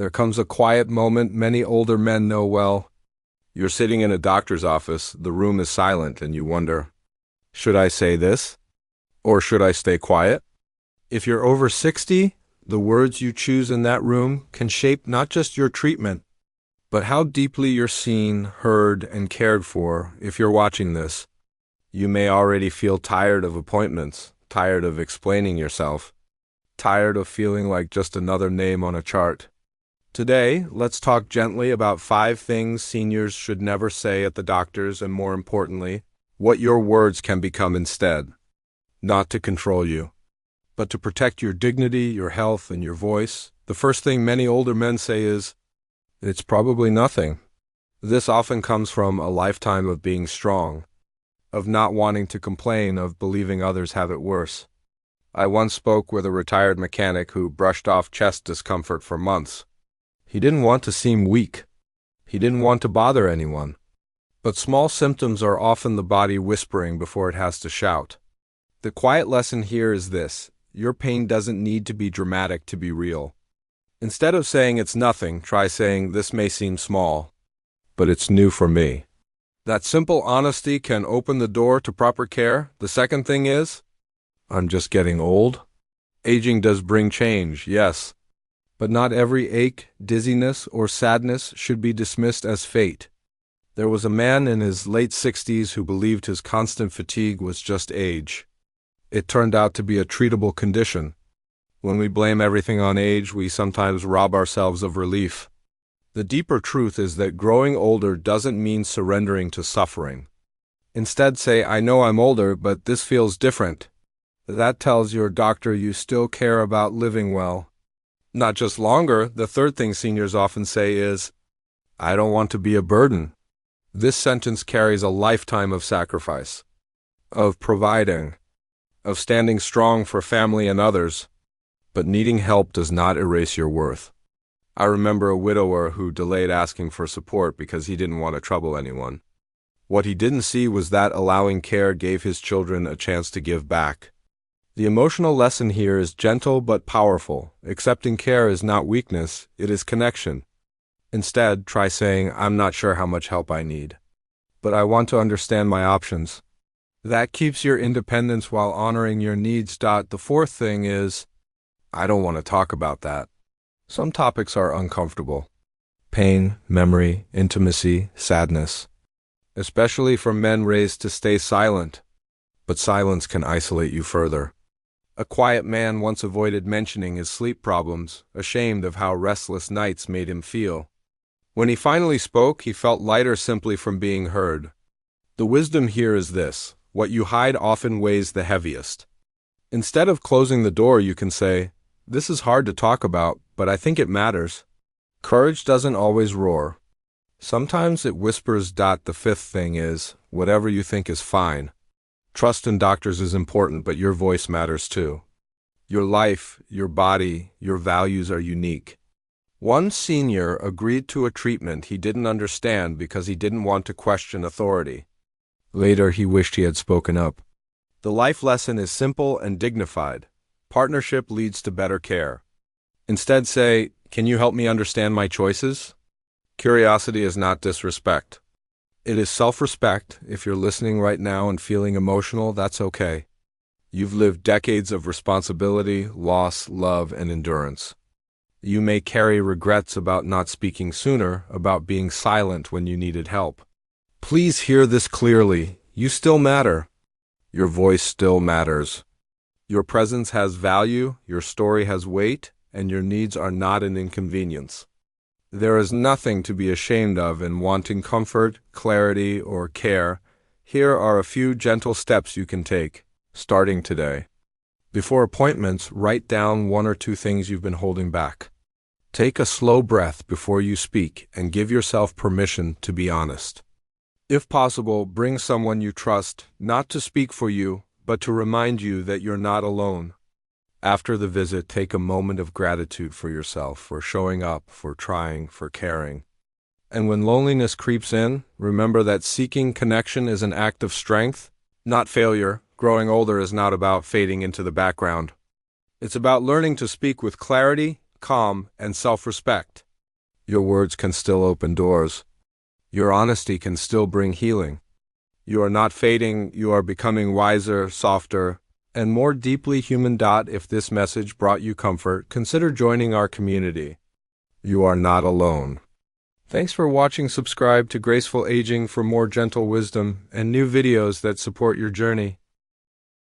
There comes a quiet moment many older men know well. You're sitting in a doctor's office, the room is silent, and you wonder, should I say this? Or should I stay quiet? If you're over 60, the words you choose in that room can shape not just your treatment, but how deeply you're seen, heard, and cared for. If you're watching this, you may already feel tired of appointments, tired of explaining yourself, tired of feeling like just another name on a chart. Today, let's talk gently about 5 things seniors should never say at the doctor's, and more importantly, what your words can become instead. Not to control you, but to protect your dignity, your health, and your voice. The first thing many older men say is, "It's probably nothing." This often comes from a lifetime of being strong, of not wanting to complain, of believing others have it worse. I once spoke with a retired mechanic who brushed off chest discomfort for months. He didn't want to seem weak. He didn't want to bother anyone. But small symptoms are often the body whispering before it has to shout. The quiet lesson here is this: your pain doesn't need to be dramatic to be real. Instead of saying it's nothing, try saying, "This may seem small, but it's new for me." That simple honesty can open the door to proper care. The second thing is, I'm just getting old. Aging does bring change, yes. But not every ache, dizziness, or sadness should be dismissed as fate. There was a man in his late 60s who believed his constant fatigue was just age. It turned out to be a treatable condition. When we blame everything on age, we sometimes rob ourselves of relief. The deeper truth is that growing older doesn't mean surrendering to suffering. Instead, say, "I know I'm older, but this feels different." That tells your doctor you still care about living well. Not just longer. The third thing seniors often say is, "I don't want to be a burden." This sentence carries a lifetime of sacrifice, of providing, of standing strong for family and others. But needing help does not erase your worth. I remember a widower who delayed asking for support because he didn't want to trouble anyone. What he didn't see was that allowing care gave his children a chance to give back. The emotional lesson here is gentle but powerful. Accepting care is not weakness, it is connection. Instead, try saying, "I'm not sure how much help I need, but I want to understand my options." That keeps your independence while honoring your needs. The fourth thing is, I don't want to talk about that. Some topics are uncomfortable. Pain, memory, intimacy, sadness. Especially for men raised to stay silent. But silence can isolate you further. A quiet man once avoided mentioning his sleep problems, ashamed of how restless nights made him feel. When he finally spoke, he felt lighter simply from being heard. The wisdom here is this: what you hide often weighs the heaviest. Instead of closing the door, you can say, "This is hard to talk about, but I think it matters." Courage doesn't always roar. Sometimes it whispers. The fifth thing is, whatever you think is fine. Trust in doctors is important, but your voice matters too. Your life, your body, your values are unique. One senior agreed to a treatment he didn't understand because he didn't want to question authority. Later, he wished he had spoken up. The life lesson is simple and dignified. Partnership leads to better care. Instead, say, "Can you help me understand my choices?" Curiosity is not disrespect. It is self-respect. If you're listening right now and feeling emotional, that's okay. You've lived decades of responsibility, loss, love, and endurance. You may carry regrets about not speaking sooner, about being silent when you needed help. Please hear this clearly. You still matter. Your voice still matters. Your presence has value, your story has weight, and your needs are not an inconvenience. There is nothing to be ashamed of in wanting comfort, clarity, or care. Here are a few gentle steps you can take, starting today. Before appointments, write down 1 or 2 things you've been holding back. Take a slow breath before you speak and give yourself permission to be honest. If possible, bring someone you trust, not to speak for you, but to remind you that you're not alone. After the visit, take a moment of gratitude for yourself, for showing up, for trying, for caring. And when loneliness creeps in, remember that seeking connection is an act of strength, not failure. Growing older is not about fading into the background. It's about learning to speak with clarity, calm, and self-respect. Your words can still open doors. Your honesty can still bring healing. You are not fading, you are becoming wiser, softer, and more deeply human. If this message brought you comfort, consider joining our community. You are not alone. Thanks for watching. Subscribe to Graceful Aging for more gentle wisdom and new videos that support your journey.